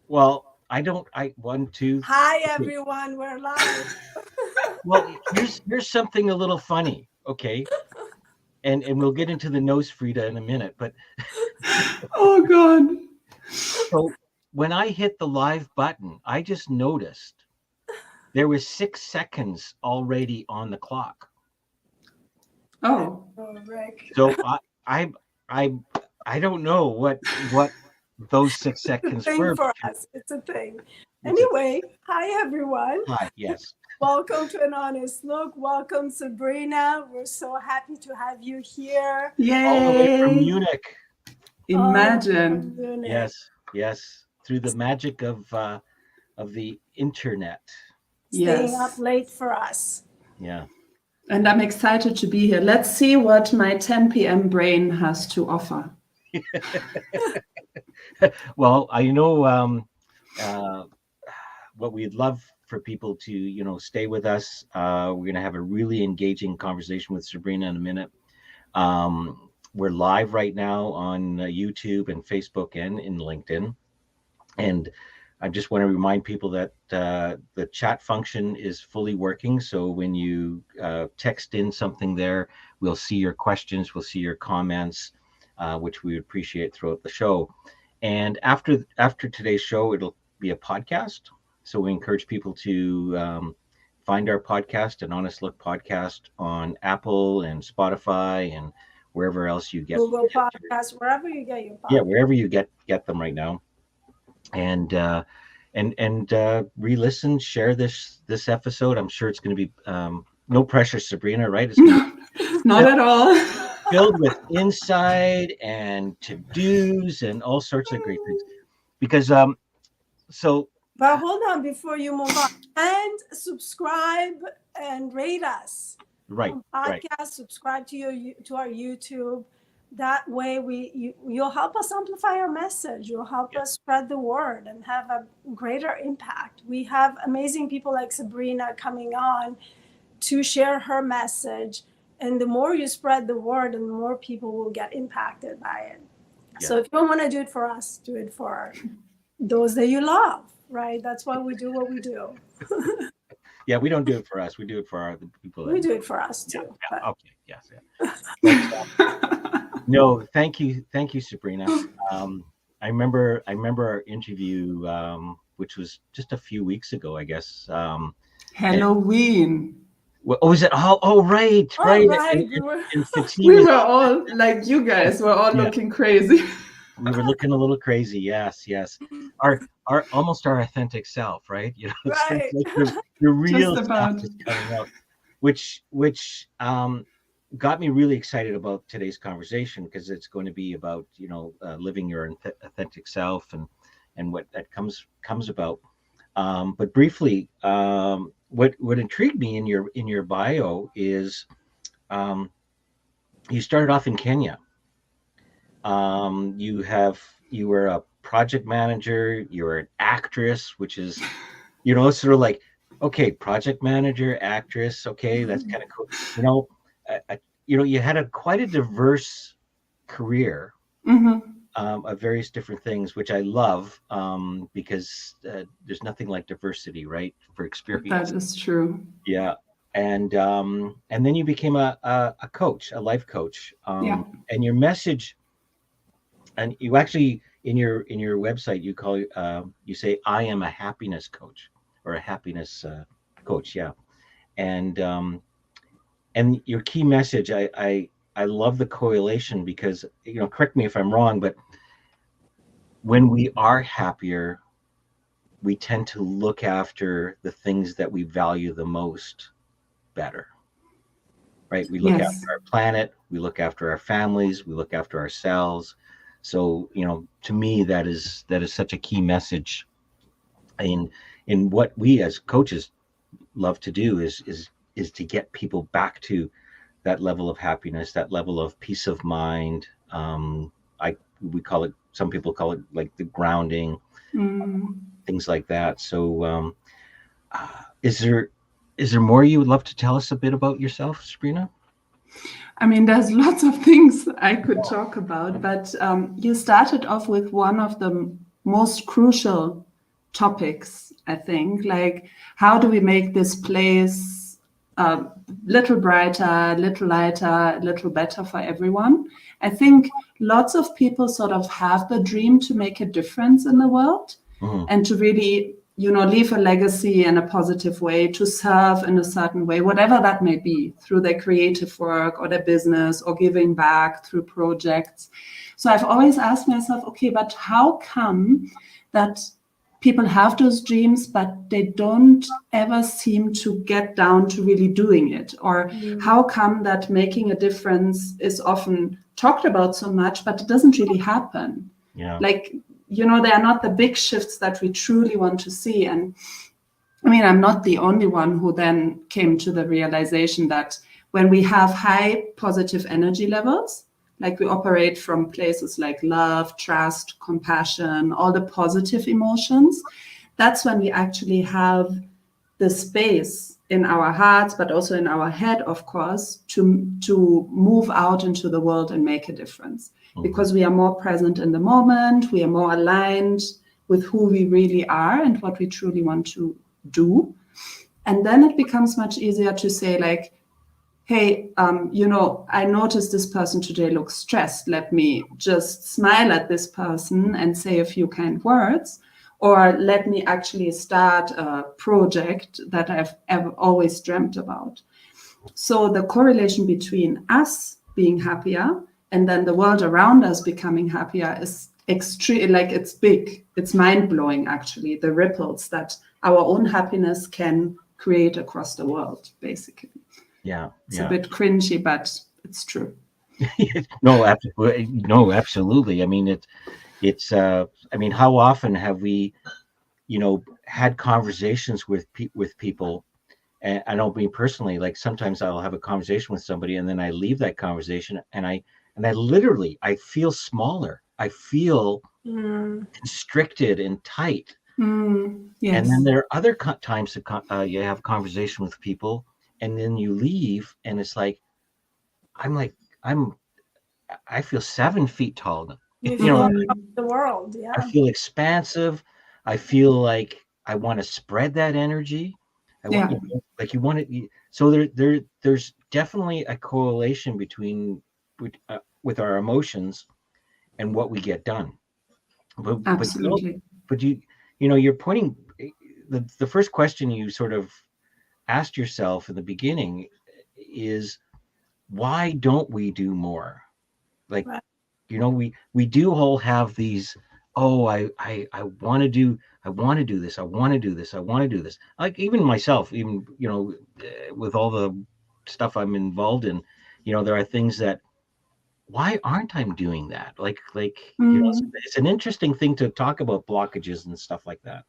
Well, I don't. I one, two. Hi, Okay. everyone. We're live. Well, here's something a little funny. Okay, and we'll get into the nose Frida in a minute. But Oh God. so when I hit the live button, I just noticed there was 6 seconds already on the clock. Oh. Oh, Rick. So I I I don't know what those 6 seconds Thing were. for us. It's a thing. It's a Anyway, hi, everyone. hi. Yes. Welcome to An Honest Look. Welcome, Sabrina. We're so happy to have you here. All the way from Yay. Munich. All the way from Imagine. Munich. Yes. Yes. Through the magic of the internet. Staying up Yes. late for us. Yeah. And I'm excited to be here. Let's see what my 10 p.m. brain has to offer. Well, I know uh, what we'd love for people to, stay with us. We're going to have a really engaging conversation with Sabrina in a minute. We're live right now on YouTube and Facebook and in LinkedIn. And I just want to remind people that the chat function is fully working. So when you text in something there, we'll see your questions, we'll see your comments, which we appreciate throughout the show. And after today's show, it'll be a podcast. So we encourage people to find our podcast, An Honest Look podcast, on Apple and Spotify and wherever else you Google get your, Podcasts, wherever you get your yeah, podcast. wherever you get them right now. And re-listen, share this episode. I'm sure it's going to be no pressure, Sabrina, right? It's going to Not be at all. filled with insight and to-dos and all sorts of great things. Because so But hold on before you move on. And subscribe and rate us right, on right, podcast. Subscribe to our YouTube. That way, you'll help us amplify our message. You'll help yeah, us spread the word and have a greater impact. We have amazing people like Sabrina coming on to share her message. And the more you spread the word, and the more people will get impacted by it. yeah, So if you don't want to do it for us, do it for those that you love, right? That's why we do what we do. yeah. We don't do it for us. We do it for the people We that. do it for us Yeah, too. yeah. But Okay. Yes. Yeah. No, thank you, Sabrina. I remember our interview, which was just a few weeks ago, I guess. And Halloween. oh, is it? Oh, right, all right. right, And, we were Fatí We was were on. all like you guys were all Yeah, looking crazy. we were looking a little crazy. Yes, yes. Our almost our authentic self, right? It's right. like the Just real stuff about. is coming out, which got me really excited about today's conversation because it's going to be about living your authentic self and what that comes about. But briefly, what intrigued me in your bio is um, you started off in Kenya. You were a project manager. You were an actress, which is sort of like, okay, project manager, actress. Okay, that's kind of cool. You know, you had quite a diverse career Hmm. of various different things, which I love because there's nothing like diversity, right? For That experience. is true. Yeah. And then you became a coach, a life coach. Yeah. And your message, and you actually in your website you say I am a happiness coach or a happiness coach. Yeah. And your key message, I love the correlation because correct me if I'm wrong, but when we are happier, we tend to look after the things that we value the most better, right? We look after Yes. our planet, we look after our families, we look after ourselves. So, to me, that is such a key message in what we as coaches love to do is to get people back to that level of happiness, that level of peace of mind. I we call it. Some people call it like the grounding, Mm. things like that. So, is there more you would love to tell us a bit about yourself, Sabrina? I mean, there's lots of things I could talk about, but you started off with one of the most crucial topics, I think. Like, how do we make this place a little brighter, a little lighter, a little better for everyone? I think lots of people sort of have the dream to make a difference in the world and to really, leave a legacy in a positive way, to serve in a certain way, whatever that may be, through their creative work or their business or giving back through projects. So I've always asked myself, okay, but how come that people have those dreams, but they don't ever seem to get down to really doing it? Or how come that making a difference is often talked about so much, but it doesn't really happen? Yeah. Like, they are not the big shifts that we truly want to see. And I mean, I'm not the only one who then came to the realization that when we have high positive energy levels, like we operate from places like love, trust, compassion, all the positive emotions, that's when we actually have the space in our hearts, but also in our head, of course, to move out into the world and make a difference. Because we are more present in the moment, we are more aligned with who we really are and what we truly want to do. And then it becomes much easier to say, like, hey, I noticed this person today looks stressed. Let me just smile at this person and say a few kind words. Or let me actually start a project that I've always dreamt about. So the correlation between us being happier and then the world around us becoming happier is extreme. Like, it's big. It's mind-blowing, actually, the ripples that our own happiness can create across the world, basically. Yeah. It's a bit cringy, but it's true. No, absolutely. I mean, it's I mean, how often have we, had conversations with people, and I know me personally, like sometimes I'll have a conversation with somebody and then I leave that conversation and I literally, I feel smaller. I feel constricted and tight. Yes. And then there are other times that you have conversation with people and then you leave and it's like, I feel 7 feet tall. You feel the world, I feel expansive. I feel like I want to spread that energy. I want, like you want to. So there's definitely a correlation between with our emotions and what we get done. Absolutely. But you're pointing. The first question you sort of asked yourself in the beginning is, why don't we do more? Like, we do all have these, I want to do this, I want to do this, I want to do this. Like, even myself, even, with all the stuff I'm involved in, there are things that, why aren't I doing that? Like, it's an interesting thing to talk about, blockages and stuff like that.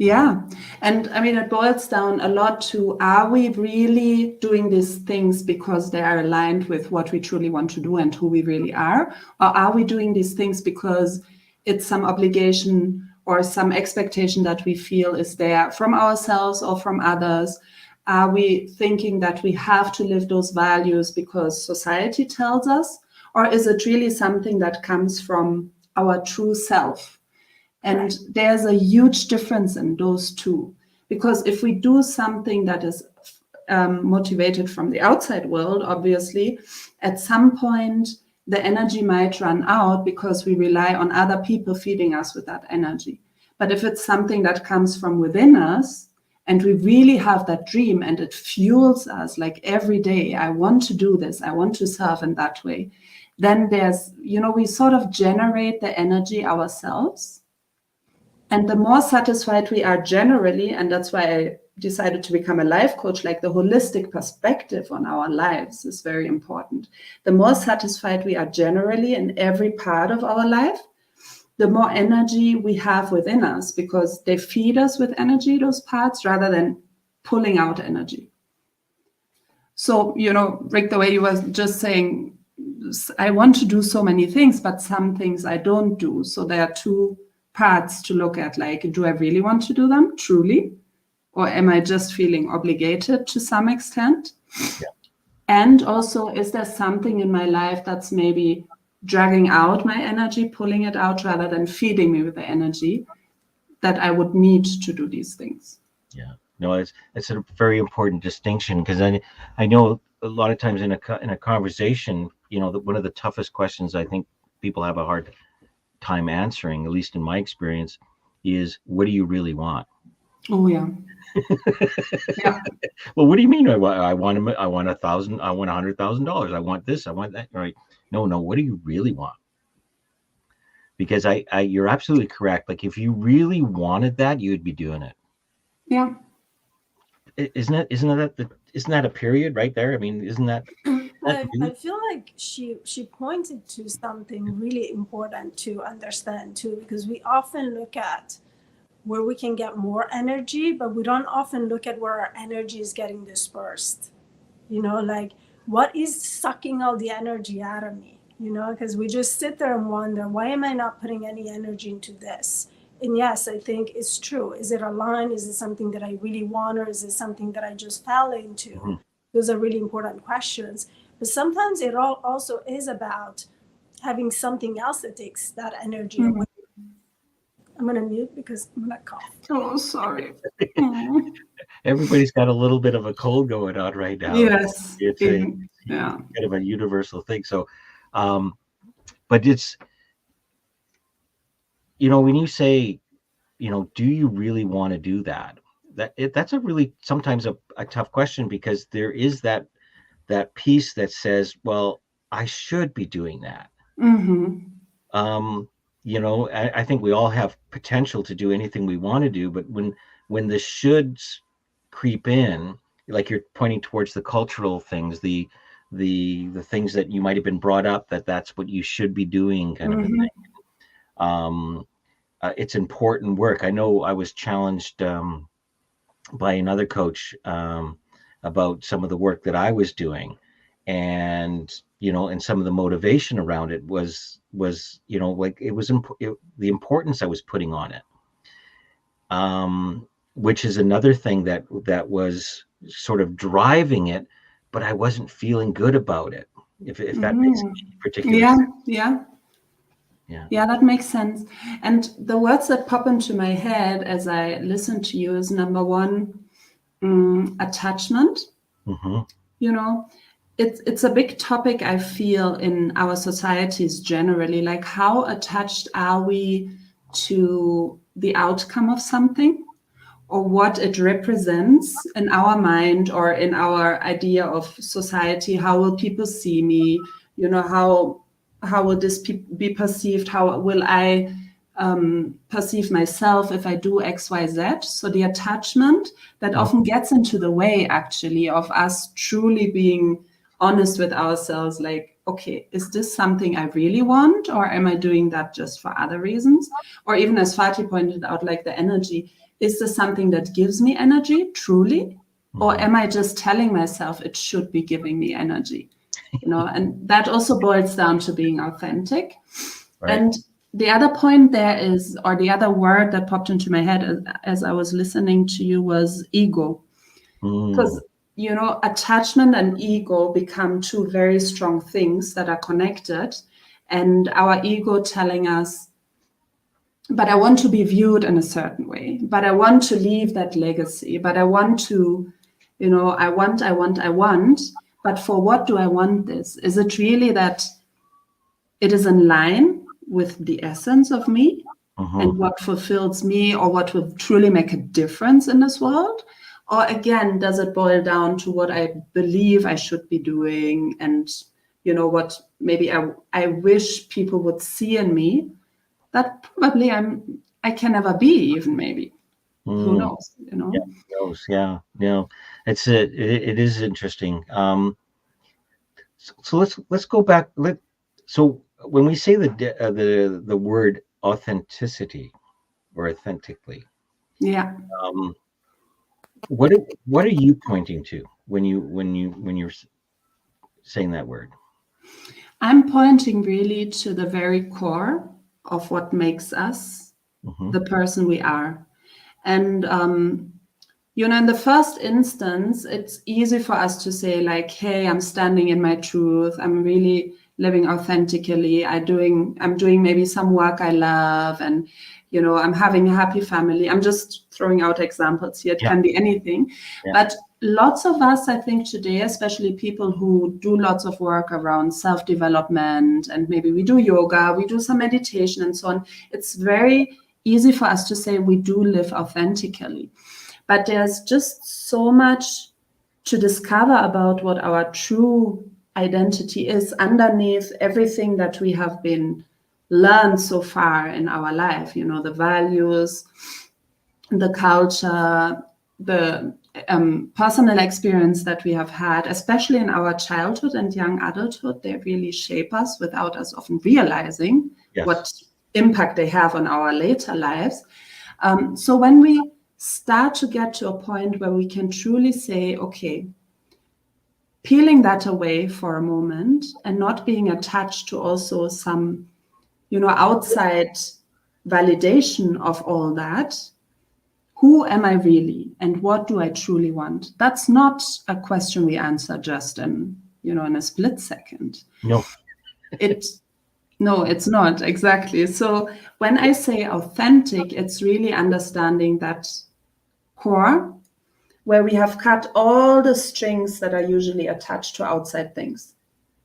Yeah. And I mean, it boils down a lot to, are we really doing these things because they are aligned with what we truly want to do and who we really are? Or are we doing these things because it's some obligation or some expectation that we feel is there from ourselves or from others? Are we thinking that we have to live those values because society tells us? Or is it really something that comes from our true self? And there's a huge difference in those two, because if we do something that is motivated from the outside world, obviously, at some point, the energy might run out because we rely on other people feeding us with that energy. But if it's something that comes from within us and we really have that dream and it fuels us, like every day, I want to do this, I want to serve in that way, then there's, we sort of generate the energy ourselves. And the more satisfied we are generally, and that's why I decided to become a life coach, like the holistic perspective on our lives is very important. The more satisfied we are generally in every part of our life, the more energy we have within us, because they feed us with energy, those parts, rather than pulling out energy. So, Rick, the way you were just saying, I want to do so many things, but some things I don't do. So there are two parts to look at, like, do I really want to do them truly, or am I just feeling obligated to some extent? And also, is there something in my life that's maybe dragging out my energy, pulling it out rather than feeding me with the energy? that I would need to do these things. Yeah, no, it's a very important distinction, because I know a lot of times in a conversation, that one of the toughest questions I think people have a hard time answering, at least in my experience, is, what do you really want? Oh yeah. Yeah. Well, what do you mean? I want $1,000. I want $100,000. I want this. I want that. Right? No. What do you really want? Because you're absolutely correct. Like, if you really wanted that, you would be doing it. Yeah. Isn't that a period right there? I mean, isn't that? I feel like she pointed to something really important to understand too, because we often look at where we can get more energy, but we don't often look at where our energy is getting dispersed. Like, what is sucking all the energy out of me? Because we just sit there and wonder, why am I not putting any energy into this? And yes, I think it's true. Is it aligned? Is it something that I really want, or is it something that I just fell into? Mm-hmm. Those are really important questions. But sometimes it also is about having something else that takes that energy away. I'm going to mute because I'm going to cough. Oh, sorry. Everybody's got a little bit of a cold going on right now. Yes. It's kind of a universal thing. So, but it's, when you say, do you really want to do that? That's a really sometimes a tough question, because there is that piece that says, well, I should be doing that. Mm-hmm. I think we all have potential to do anything we want to do, but when the shoulds creep in, like you're pointing towards the cultural things, the things that you might have been brought up that's what you should be doing, kind of a thing. It's important work. I know I was challenged by another coach about some of the work that I was doing, and and some of the motivation around it was like it was the importance I was putting on it, which is another thing that was sort of driving it, but I wasn't feeling good about it. If that makes any particular sense. Yeah, that makes sense. And the words that pop into my head as I listen to you is, number one, attachment. Mm-hmm. It's a big topic, I feel, in our societies generally. Like, how attached are we to the outcome of something, or what it represents in our mind or in our idea of society? How will people see me? How will this be perceived? How will I perceive myself if I do X, Y, Z? So the attachment that often gets into the way, actually, of us truly being honest with ourselves. Like, okay, is this something I really want, or am I doing that just for other reasons? Or even, as Fatí pointed out, like the energy, is this something that gives me energy truly? Or am I just telling myself it should be giving me energy? And that also boils down to being authentic. Right. And the other point there is, or the other word that popped into my head as I was listening to you, was ego. Because, attachment and ego become two very strong things that are connected. And our ego telling us, but I want to be viewed in a certain way, but I want to leave that legacy, but I want to, I want. But for what do I want this? Is it really that it is in line with the essence of me and what fulfills me, or what will truly make a difference in this world? Or again, does it boil down to what I believe I should be doing, and what maybe I wish people would see in me that probably I can never be, even maybe. Who knows? Yeah, who knows? Yeah. It is interesting. So let's go back. So when we say the word authenticity or authentically, what are you pointing to when you're saying that word? I'm pointing really to the very core of what makes us the person we are. And in the first instance, it's easy for us to say, like, hey, I'm standing in my truth. I'm really living authentically. I'm doing maybe some work I love, and I'm having a happy family. I'm just throwing out examples here. It can be anything. But lots of us, I think today, especially people who do lots of work around self-development, and maybe we do yoga, we do some meditation and so on. It's very easy for us to say we do live authentically. But there's just so much to discover about what our true identity is underneath everything that we have been learned so far in our life, the values, the culture, the personal experience that we have had, especially in our childhood and young adulthood. They really shape us without us often realizing what impact they have on our later lives. So when we start to get to a point where we can truly say, okay, peeling that away for a moment and not being attached to also some, outside validation of all that, who am I really and what do I truly want? That's not a question we answer just in a split second. No. No, it's not, exactly. So when I say authentic, it's really understanding that core where we have cut all the strings that are usually attached to outside things,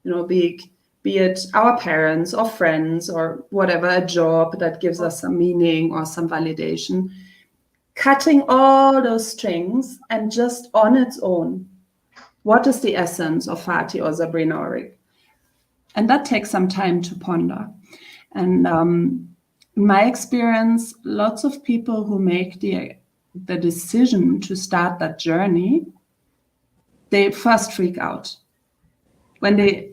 be it our parents or friends or whatever, a job that gives us some meaning or some validation, cutting all those strings and just on its own, what is the essence of Fatí or Sabrina or Rick? And that takes some time to ponder. And in my experience, lots of people who make the decision to start that journey, they first freak out. When they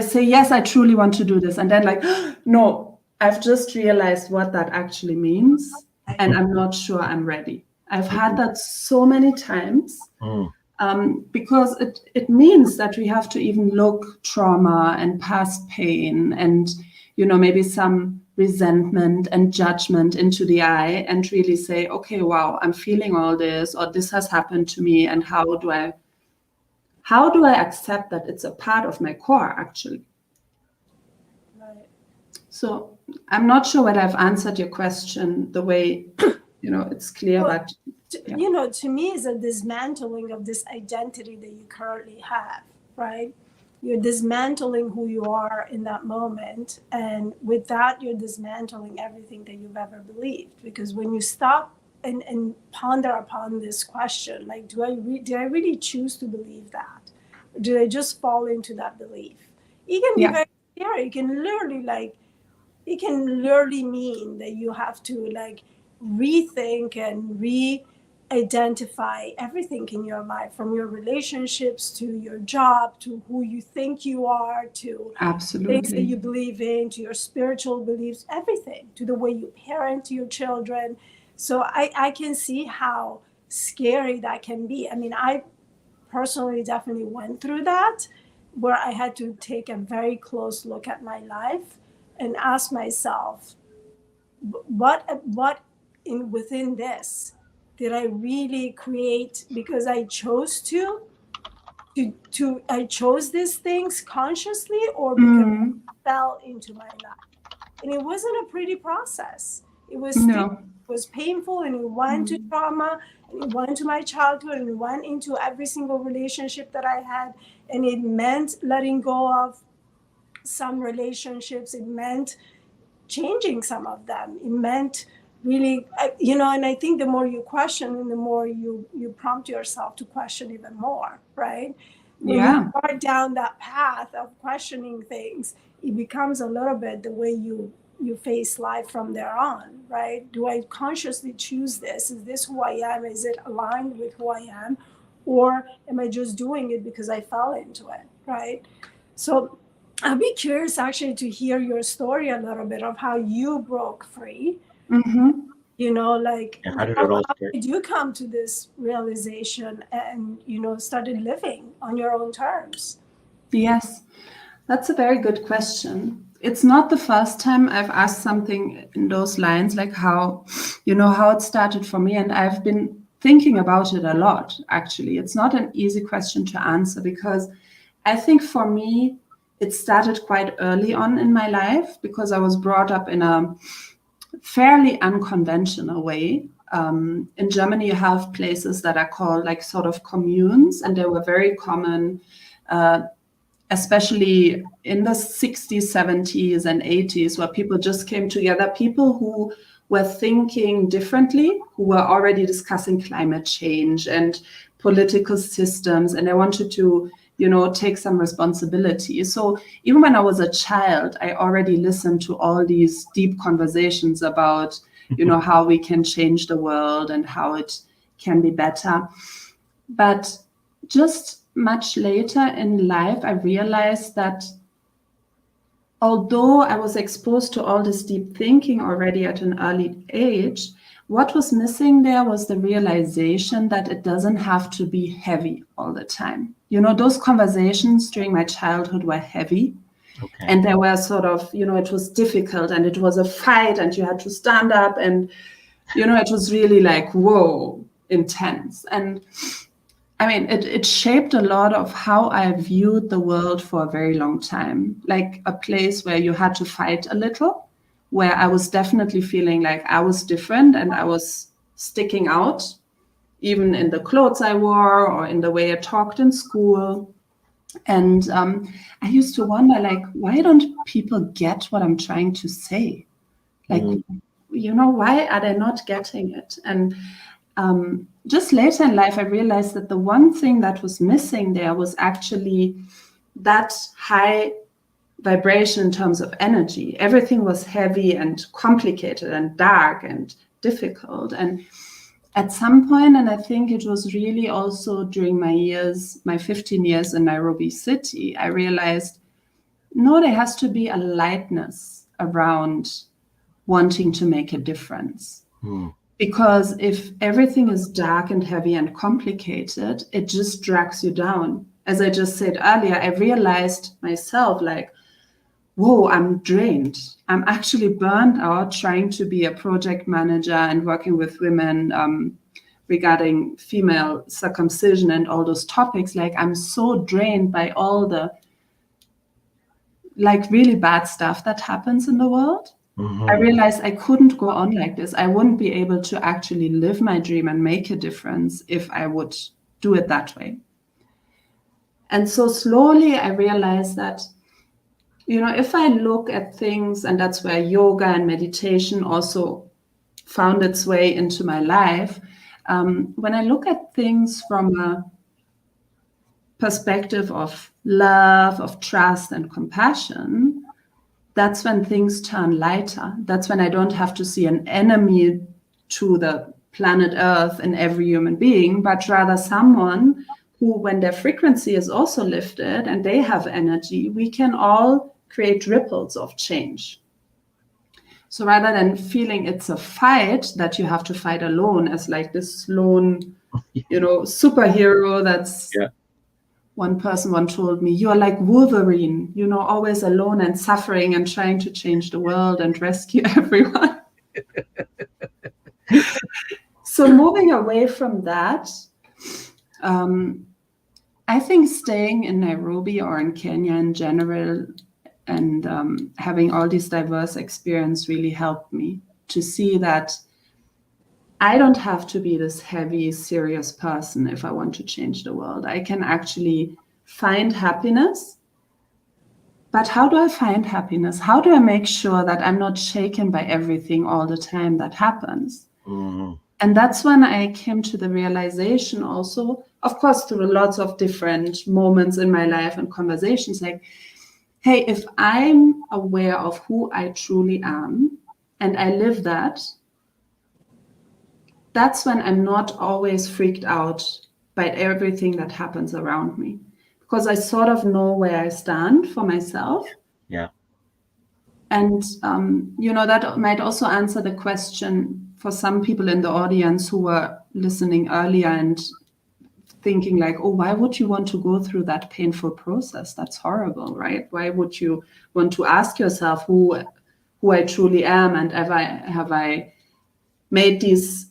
say, yes, I truly want to do this. And then no, I've just realized what that actually means. And I'm not sure I'm ready. I've had that so many times because it means that we have to even look trauma and past pain and, maybe some resentment and judgment into the eye and really say, okay, wow, I'm feeling all this, or this has happened to me. And how do I accept that it's a part of my core, actually? Right. So I'm not sure whether I've answered your question the way, it's clear, Well, but to me, it's a dismantling of this identity that you currently have, right? You're dismantling who you are in that moment. And with that, you're dismantling everything that you've ever believed. Because when you stop and ponder upon this question, like, did I really choose to believe that? Or did I just fall into that belief? It can be very scary. It can literally mean that you have to rethink and re-identify everything in your life, from your relationships to your job, to who you think you are, to things that you believe in, to your spiritual beliefs, everything, to the way you parent your children. So I can see how scary that can be. I mean, I personally definitely went through that, where I had to take a very close look at my life and ask myself, what within this did I really create because I chose to I chose these things consciously, or because I fell into my life? And it wasn't a pretty process. It was painful, and it went to trauma, and it went to my childhood, and it went into every single relationship that I had. And it meant letting go of some relationships. It meant changing some of them. It meant really, and I think the more you question and the more you prompt yourself to question even more, right? When you start down that path of questioning things, it becomes a little bit the way you face life from there on, right? Do I consciously choose this? Is this who I am? Is it aligned with who I am? Or am I just doing it because I fell into it, right? So I'd be curious actually to hear your story a little bit of how you broke free. How did you come to this realization and, started living on your own terms? Yes, that's a very good question. It's not the first time I've asked something in those lines, like how it started for me. And I've been thinking about it a lot, actually. It's not an easy question to answer because I think for me, it started quite early on in my life because I was brought up in a fairly unconventional way. In Germany, you have places that are called like sort of communes, and they were very common, especially in the 60s, 70s, and 80s, where people just came together, people who were thinking differently, who were already discussing climate change and political systems, and they wanted to, take some responsibility. So even when I was a child, I already listened to all these deep conversations about how we can change the world and how it can be better. But just much later in life, I realized that although I was exposed to all this deep thinking already at an early age, what was missing there was the realization that it doesn't have to be heavy all the time. Those conversations during my childhood were heavy. Okay. And there were sort of, it was difficult and it was a fight and you had to stand up and, it was really like, whoa, intense. And I mean, it shaped a lot of how I viewed the world for a very long time, like a place where you had to fight a little, where I was definitely feeling like I was different and I was sticking out, even in the clothes I wore or in the way I talked in school. And I used to wonder, like, why don't people get what I'm trying to say? Like, why are they not getting it? And just later in life, I realized that the one thing that was missing there was actually that high vibration in terms of energy. Everything was heavy and complicated and dark and difficult. And at some point, and I think it was really also during my 15 years in Nairobi City, I realized, no, there has to be a lightness around wanting to make a difference. Because if everything is dark and heavy and complicated, it just drags you down. As I just said earlier, I realized myself like, whoa, I'm drained. I'm actually burned out trying to be a project manager and working with women regarding female circumcision and all those topics. Like, I'm so drained by all the like really bad stuff that happens in the world. I realized I couldn't go on like this. I wouldn't be able to actually live my dream and make a difference if I would do it that way. And so slowly I realized that, if I look at things, and that's where yoga and meditation also found its way into my life, when I look at things from a perspective of love, of trust and compassion, that's when things turn lighter. That's when I don't have to see an enemy to the planet Earth in every human being, but rather someone who, when their frequency is also lifted and they have energy, we can all create ripples of change. So rather than feeling it's a fight that you have to fight alone as like this lone, superhero that's... Yeah. One person once told me, you're like Wolverine, always alone and suffering and trying to change the world and rescue everyone. So moving away from that, I think staying in Nairobi or in Kenya in general and having all these diverse experience really helped me to see that I don't have to be this heavy, serious person if I want to change the world. I can actually find happiness. But how do I find happiness? How do I make sure that I'm not shaken by everything all the time that happens? And that's when I came to the realization also, of course, through lots of different moments in my life and conversations, like, hey, if I'm aware of who I truly am and I live that, that's when I'm not always freaked out by everything that happens around me, because I sort of know where I stand for myself. Yeah. And, that might also answer the question for some people in the audience who were listening earlier and thinking like, oh, why would you want to go through that painful process? That's horrible, right? Why would you want to ask yourself who I truly am? And have I made these...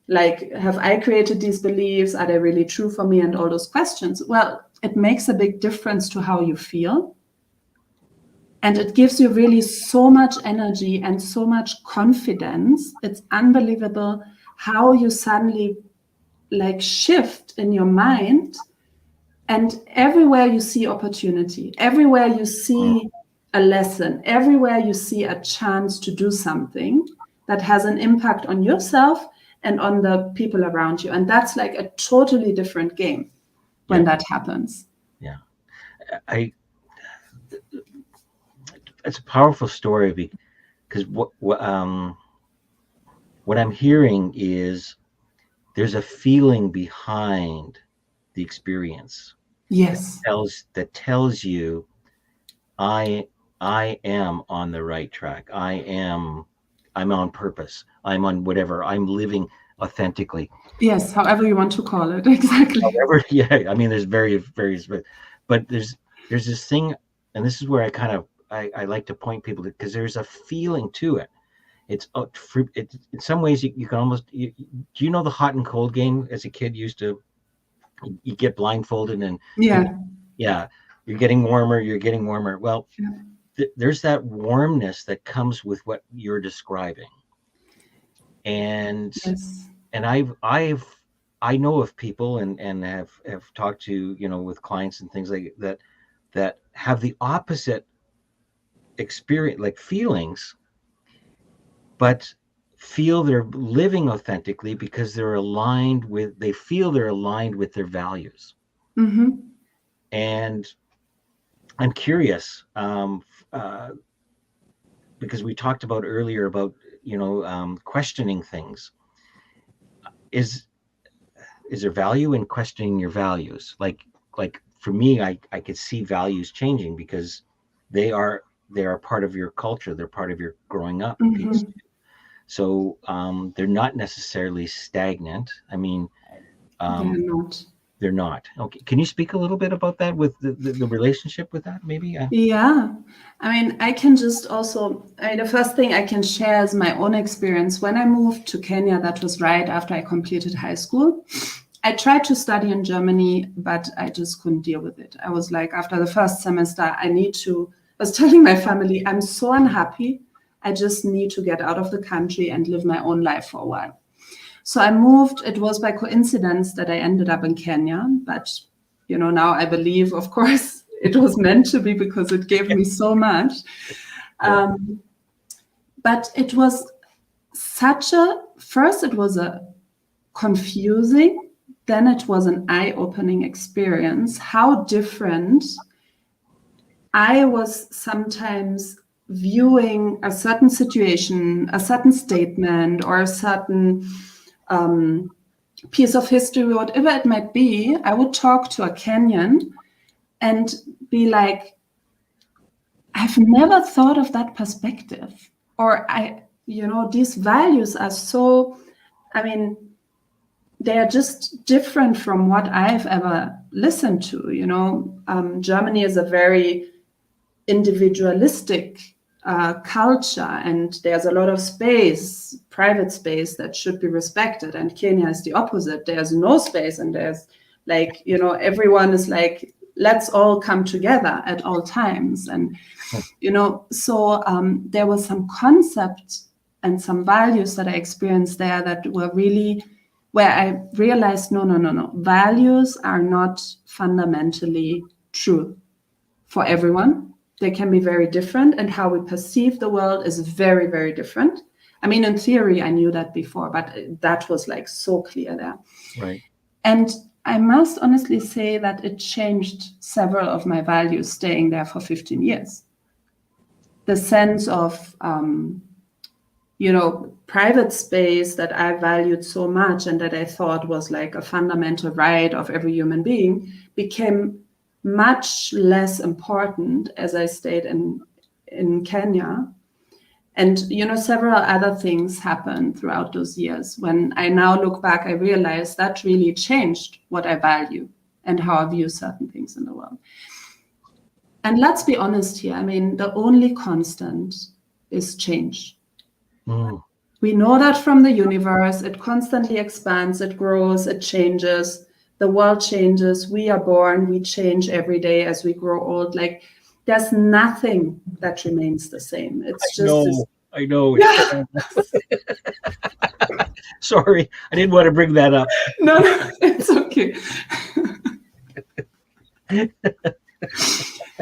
like, have I created these beliefs? Are they really true for me? And all those questions. Well, it makes a big difference to how you feel. And it gives you really so much energy and so much confidence. It's unbelievable how you suddenly like shift in your mind, and everywhere you see opportunity, everywhere you see a lesson, everywhere you see a chance to do something that has an impact on yourself and on the people around you. And that's like a totally different game when that happens. Yeah. It's a powerful story because what I'm hearing is there's a feeling behind the experience. Yes. That tells you I am on the right track. I'm on purpose. I'm on whatever. I'm living authentically. Yes, however you want to call it. Exactly. However, yeah. I mean, there's various, but there's this thing, and this is where I like to point people to, because there's a feeling to it. It's in some ways you can almost. Do you know the hot and cold game? As a kid, you get blindfolded and yeah, you're getting warmer. Well, there's that warmness that comes with what you're describing, and I know of people and have talked to, with clients and things like that have the opposite experience, like feelings, but feel they're living authentically because they feel they're aligned with their values. Mm-hmm. And I'm curious, because we talked about earlier about, questioning things. Is there value in questioning your values? Like for me, I could see values changing because they are part of your culture. They're part of your growing up piece. So they're not necessarily stagnant. I mean, they're not. Okay. Can you speak a little bit about that with the relationship with that, maybe? Yeah. I mean, I can just also, the first thing I can share is my own experience. When I moved to Kenya, that was right after I completed high school. I tried to study in Germany, but I just couldn't deal with it. I was like, after the first semester, I was telling my family, I'm so unhappy. I just need to get out of the country and live my own life for a while. So I moved. It was by coincidence that I ended up in Kenya. But, now I believe, of course, it was meant to be because it gave me so much. But it was first it was a confusing, then it was an eye-opening experience, how different I was sometimes viewing a certain situation, a certain statement, or a certain piece of history, whatever it might be. I would talk to a Kenyan and be like, I've never thought of that perspective. Or these values are so, they are just different from what I've ever listened to. Germany is a very individualistic culture, and there's a lot of private space that should be respected. And Kenya is the opposite. There's no space, and there's everyone is like, let's all come together at all times. And, so there was some concept and some values that I experienced there that were really where I realized, no. Values are not fundamentally true for everyone. They can be very different, and how we perceive the world is very, very different. I mean, in theory, I knew that before, but that was like so clear there. Right. And I must honestly say that it changed several of my values staying there for 15 years. The sense of, private space that I valued so much and that I thought was like a fundamental right of every human being became much less important as I stayed in Kenya. And, several other things happened throughout those years. When I now look back, I realize that really changed what I value and how I view certain things in the world. And let's be honest here. I mean, the only constant is change. We know that from the universe. It constantly expands, it grows, it changes. The world changes. We are born. We change every day as we grow old. Like, there's nothing that remains the same. It's just this. I know. Yeah. Sorry, I didn't want to bring that up. No, it's okay.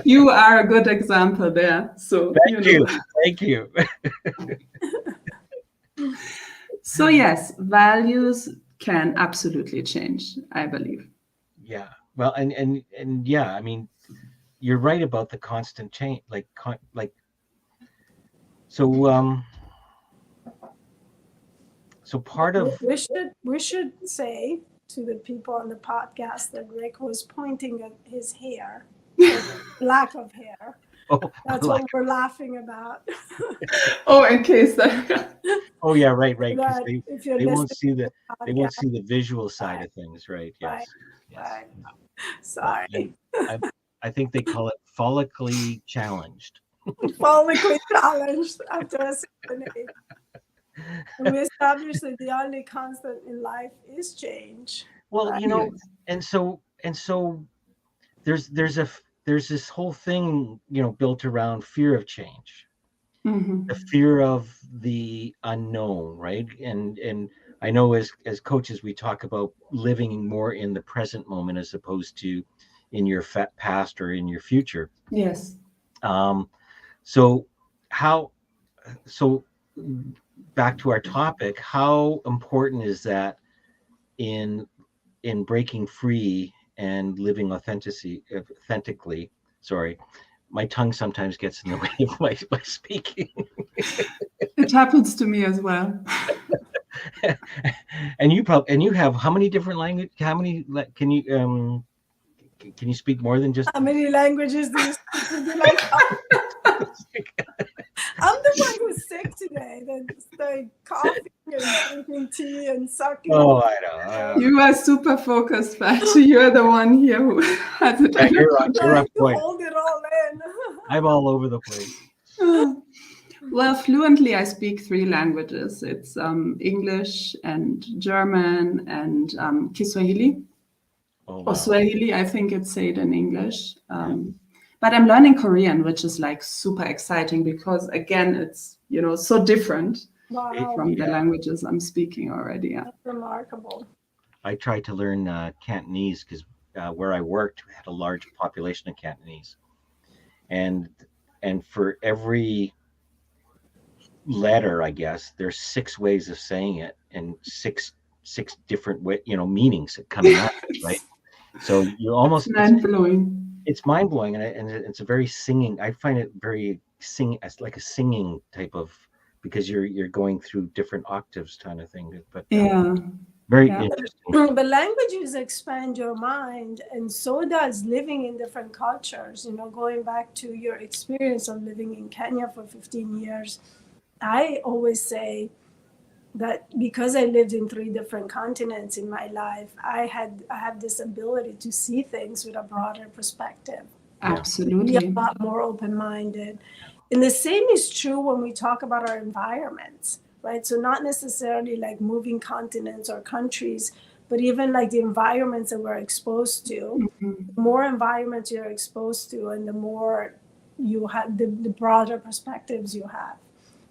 You are a good example there. So Thank you. So yes, values can absolutely change, I believe. Yeah. Well, and yeah, I mean, you're right about the constant change. So part of we should say to the people on the podcast that Rick was pointing at his hair, lack of hair. That's what we're laughing about. Oh, in case that. Oh yeah, right. That They won't see the visual side of things, right? Yes. Right. Sorry. I think they call it follically challenged. Follically challenged after a certain age. And we established that the only constant in life is change. Well, and so there's this whole thing, built around fear of change, the fear of the unknown, right? And I know as coaches, we talk about living more in the present moment as opposed to in your past or in your future. Yes. So back to our topic, how important is that in breaking free and living authentically? Sorry, my tongue sometimes gets in the way of my speaking. It happens to me as well. And you have how many different languages? How many can you speak more than just? How many languages do you speak? I'm the one who's sick today. That's like coughing and drinking tea and sucking. Oh, I know. You are super focused, Fatí. You're the one here who has it. Yeah, you're on point. Hold it all in. I'm all over the place. Well, fluently, I speak 3 languages. It's English and German and Kiswahili. Oh, wow. Or Swahili, I think it's said in English. But I'm learning Korean, which is like super exciting because, again, it's, so different from the languages I'm speaking already. Yeah. That's remarkable. I tried to learn Cantonese because where I worked had a large population of Cantonese. And for every letter, I guess, there's 6 ways of saying it and six different meanings coming up, right? So you almost mind-blowing. It's mind-blowing, and it's a very singing. I find it very as like a singing type of, because you're going through different octaves kind of thing. But very interesting. But languages expand your mind, and so does living in different cultures. Going back to your experience of living in Kenya for 15 years, I always say that because I lived in 3 different continents in my life, I have this ability to see things with a broader perspective. Absolutely. Be a lot more open-minded. And the same is true when we talk about our environments, right? So not necessarily like moving continents or countries, but even like the environments that we're exposed to. The more environments you're exposed to, and the more you have, the broader perspectives you have.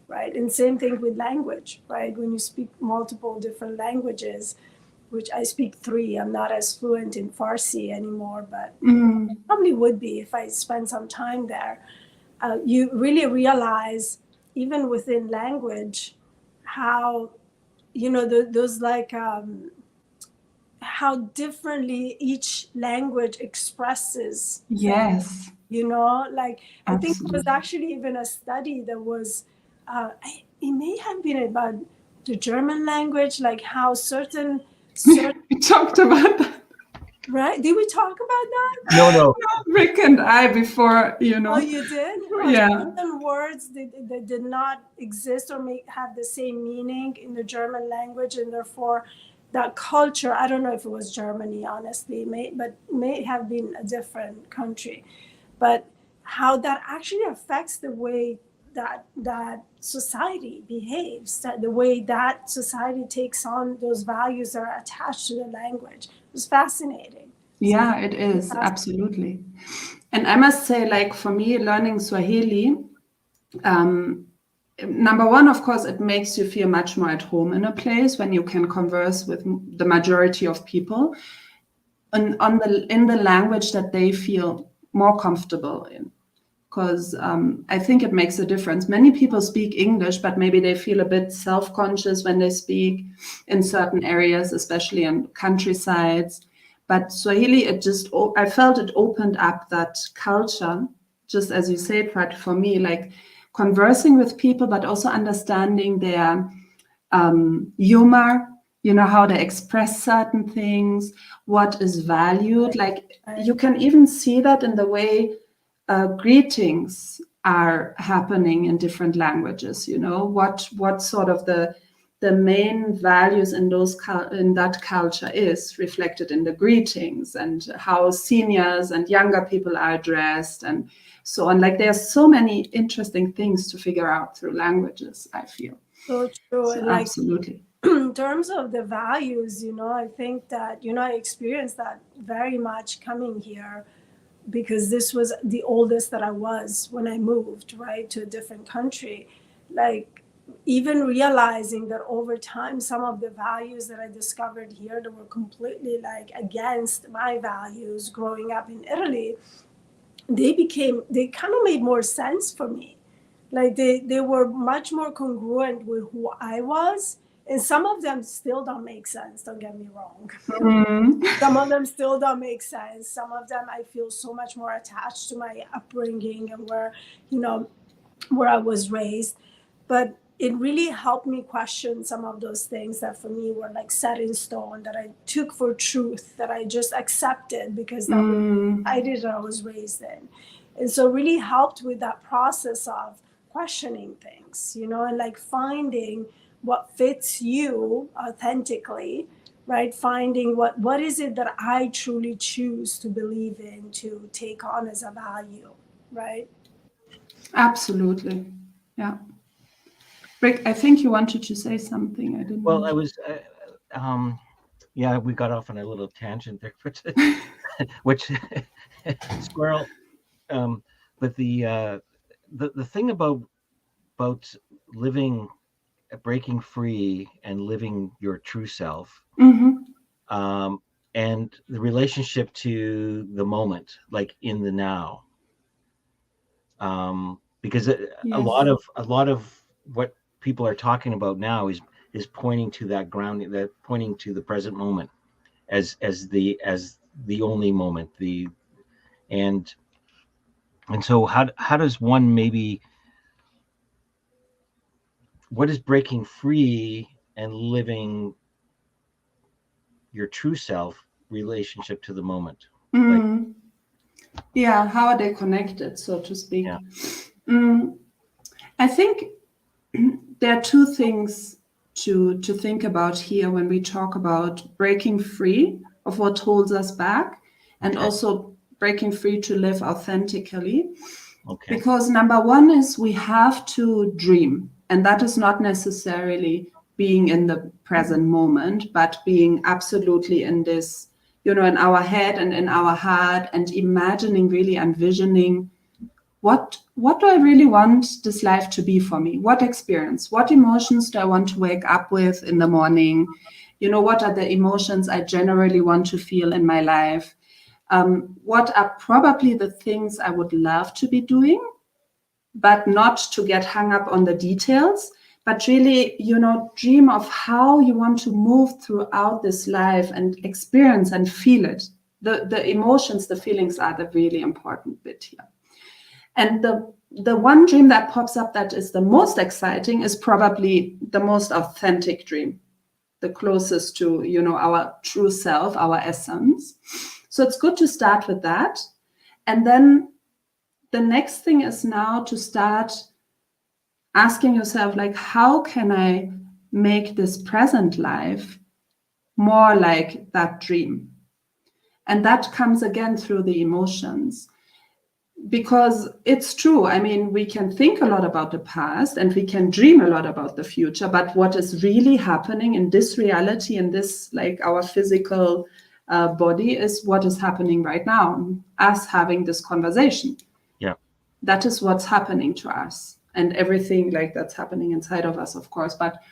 Right. And same thing with language, right? When you speak multiple different languages, which I speak 3, I'm not as fluent in Farsi anymore, but I probably would be if I spend some time there. You really realize, even within language, how, those like, how differently each language expresses. Yes. Like, Absolutely. I think it was actually even a study that was, it may have been about the German language, like how certain we talked about that. Right? Did we talk about that? No. Rick and I before, Oh, you did? Yeah. Certain words that did not exist or have the same meaning in the German language, and therefore that culture, I don't know if it was Germany, honestly, may have been a different country, but how that actually affects the way that society behaves, that the way that society takes on those values that are attached to the language. It was fascinating. Yeah, it is, absolutely. And I must say, like, for me, learning Swahili, number one, of course, it makes you feel much more at home in a place when you can converse with the majority of people and in the language that they feel more comfortable in. Because I think it makes a difference. Many people speak English, but maybe they feel a bit self-conscious when they speak in certain areas, especially in countrysides. But Swahili, I felt it opened up that culture, just as you said, right, for me, like conversing with people, but also understanding their humor, how they express certain things, what is valued. Like you can even see that in the way greetings are happening in different languages. What sort of the main values in that culture is reflected in the greetings, and how seniors and younger people are addressed, and so on. Like there's so many interesting things to figure out through languages, I feel. So true. So And like, absolutely. in terms of the values, I think that, I experienced that very much coming here, because this was the oldest that I was when I moved, right, to a different country. Like, even realizing that over time, some of the values that I discovered here that were completely like against my values growing up in Italy, they kind of made more sense for me. Like they were much more congruent with who I was. And some of them still don't make sense, don't get me wrong. Some of them still don't make sense. Some of them I feel so much more attached to my upbringing and where I was raised. But it really helped me question some of those things that for me were like set in stone, that I took for truth, that I just accepted because that was the society that I was raised in. And so really helped with that process of questioning things, and like finding what fits you authentically, right? Finding what is it that I truly choose to believe in, to take on as a value, right? Absolutely. Yeah. Rick, I think you wanted to say something. I didn't. Well, I was, yeah, we got off on a little tangent there, which squirrel. But the thing about living, breaking free and living your true self, and the relationship to the moment, like in the now. Because a lot of what people are talking about now is pointing to that grounding, that pointing to the present moment as the only moment, and so how does one, maybe, what is breaking free and living your true self relationship to the moment? Yeah, how are they connected, so to speak? Yeah. I think there are two things to think about here when we talk about breaking free of what holds us back, and also breaking free to live authentically. Okay. Because number one is we have to dream, and that is not necessarily being in the present moment, but being absolutely in this, in our head and in our heart, and imagining, really envisioning what do I really want this life to be for me? What experience, what emotions do I want to wake up with in the morning? What are the emotions I generally want to feel in my life? What are probably the things I would love to be doing, but not to get hung up on the details, but really, dream of how you want to move throughout this life and experience and feel it. The emotions, the feelings are the really important bit here. And the one dream that pops up that is the most exciting is probably the most authentic dream, the closest to, our true self, our essence. So it's good to start with that. And then the next thing is now to start asking yourself, like, how can I make this present life more like that dream? And that comes again through the emotions. Because it's true. I mean, we can think a lot about the past and we can dream a lot about the future, but what is really happening in this reality, in this, like, our physical body is what is happening right now, us having this conversation. Yeah. That is what's happening to us, and everything like that's happening inside of us, of course. But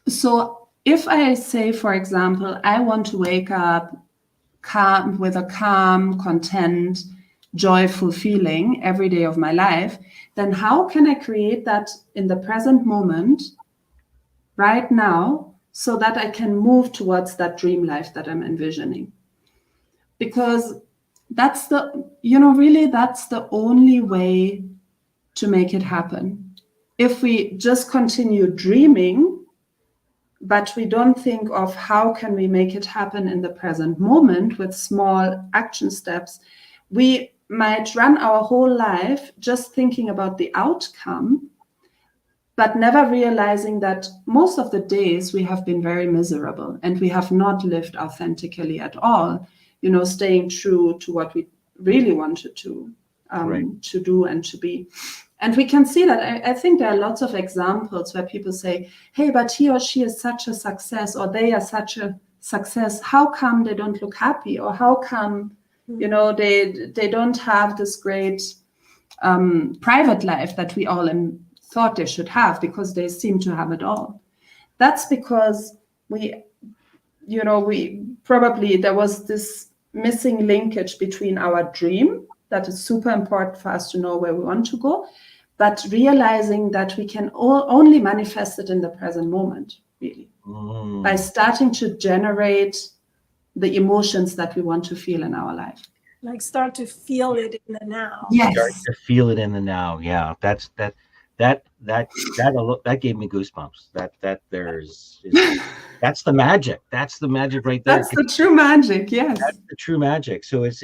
so if I say, for example, I want to wake up calm, with a calm, content, joyful feeling every day of my life, then how can I create that in the present moment, right now, so that I can move towards that dream life that I'm envisioning? Because that's the, really that's the only way to make it happen. If we just continue dreaming, but we don't think of how can we make it happen in the present moment with small action steps, we might run our whole life just thinking about the outcome, but never realizing that most of the days we have been very miserable and we have not lived authentically at all, staying true to what we really wanted to do and to be. And we can see that. I think there are lots of examples where people say, hey, but he or she is such a success, or they are such a success. How come they don't look happy? Or how come, they don't have this great private life that we all thought they should have, because they seem to have it all? That's because we probably, there was this missing linkage between our dream, that is super important for us to know where we want to go, but realizing that we can only manifest it in the present moment, really, by starting to generate the emotions that we want to feel in our life. Like start to feel it in the now. Yes. Start to feel it in the now. Yeah, that gave me goosebumps. That's the magic. That's the magic right there. That's the true magic. Yes. That's the true magic. So it's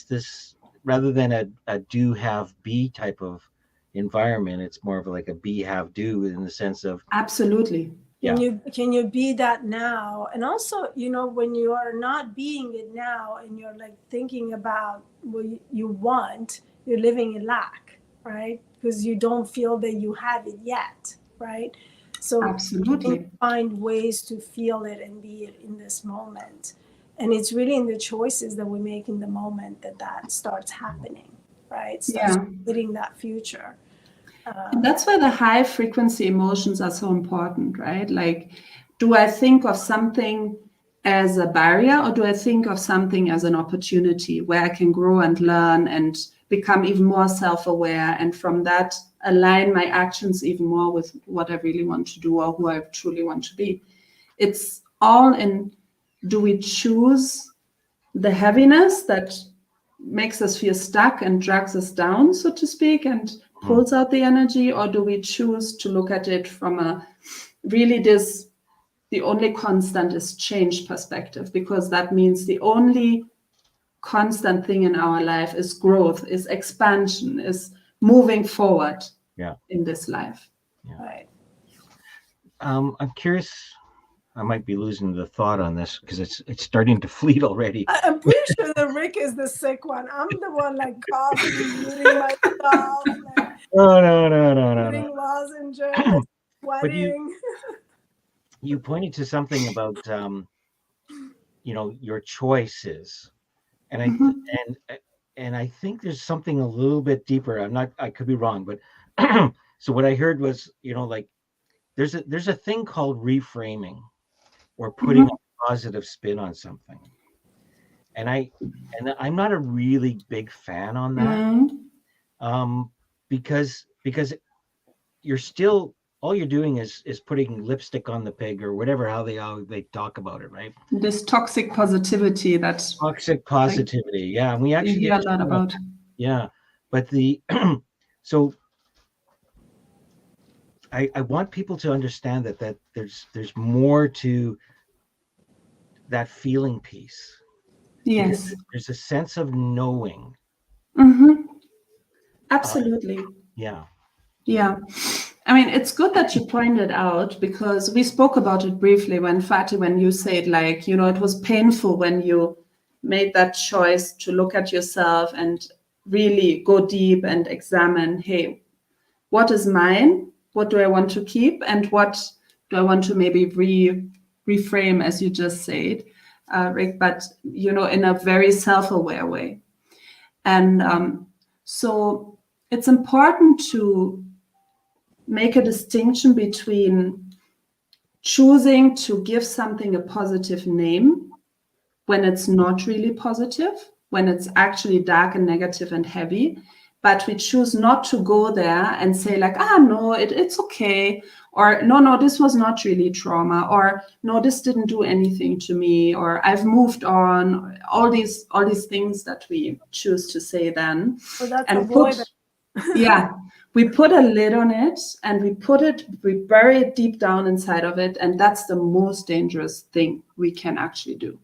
this, rather than a do have be type of environment, it's more of like a be have do, in the sense of absolutely. Yeah. Can you be that now? And also, when you are not being it now and you're like thinking about what you want, you're living in lack, right? Because you don't feel that you have it yet, right? So absolutely find ways to feel it and be it in this moment. And it's really in the choices that we make in the moment that starts happening, right? Starts creating that future. And that's why the high frequency emotions are so important, right? Like, do I think of something as a barrier, or do I think of something as an opportunity where I can grow and learn and become even more self-aware, and from that align my actions even more with what I really want to do or who I truly want to be? It's all in, do we choose the heaviness that makes us feel stuck and drags us down, so to speak, and pulls out the energy, or do we choose to look at it from a really the only constant is change perspective? Because that means the only constant thing in our life is growth, is expansion, is moving forward in this life. Yeah. Right. I'm curious. I might be losing the thought on this because it's starting to fleet already. I'm pretty sure that Rick is the sick one. I'm the one like coughing, muting myself, like putting lozenges, sweating. You pointed to something about your choices, and I think there's something a little bit deeper. I could be wrong, but so what I heard was, like there's a thing called reframing, or putting a positive spin on something. And I'm not a really big fan on that. Because you're still, all you're doing is putting lipstick on the pig, or whatever, how they talk about it, right? This toxic positivity, that's toxic positivity. Yeah. And we actually hear a lot about. Yeah. But so I want people to understand that there's more to that feeling piece. Yes. There's a sense of knowing. Absolutely. Yeah. I mean, it's good that you pointed out, because we spoke about it briefly when you said, like, it was painful when you made that choice to look at yourself and really go deep and examine, hey, what is mine? What do I want to keep? And what do I want to maybe reframe, as you just said, Rick, but, in a very self-aware way. And so it's important to make a distinction between choosing to give something a positive name when it's not really positive, when it's actually dark and negative and heavy, but we choose not to go there and say like, no, it's okay, or no, this was not really trauma, or no, this didn't do anything to me, or I've moved on, all these things that we choose to say then. So that's and we put a lid on it, and we bury it deep down inside of it, and that's the most dangerous thing we can actually do.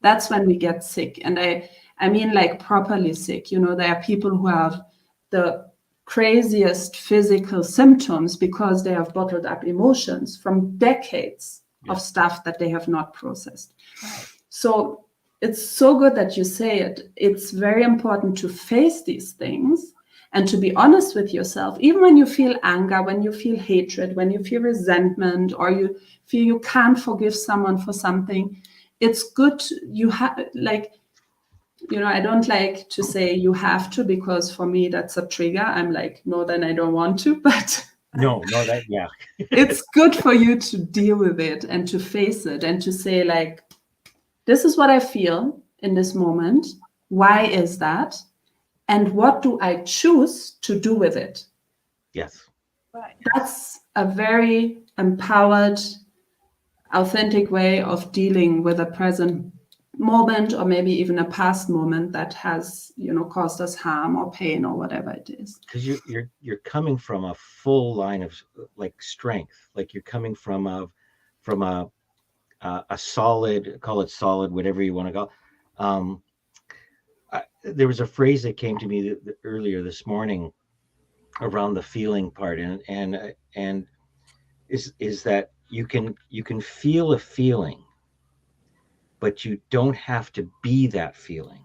That's when we get sick. And I mean like properly sick. There are people who have the craziest physical symptoms because they have bottled up emotions from decades of stuff that they have not processed. Right. So it's so good that you say it. It's very important to face these things and to be honest with yourself, even when you feel anger, when you feel hatred, when you feel resentment, or you feel you can't forgive someone for something. It's good you have, like, I don't like to say you have to, because for me that's a trigger. I'm like, no, then I don't want to. But it's good for you to deal with it and to face it and to say like, this is what I feel in this moment. Why is that? And what do I choose to do with it? Yes. Right. That's a very empowered, authentic way of dealing with a present moment, or maybe even a past moment that has, caused us harm or pain or whatever it is. Because you're coming from a full line of like strength, like you're coming from a solid, call it solid, whatever you want to go. There was a phrase that came to me earlier this morning around the feeling part, and is that you can feel a feeling, but you don't have to be that feeling.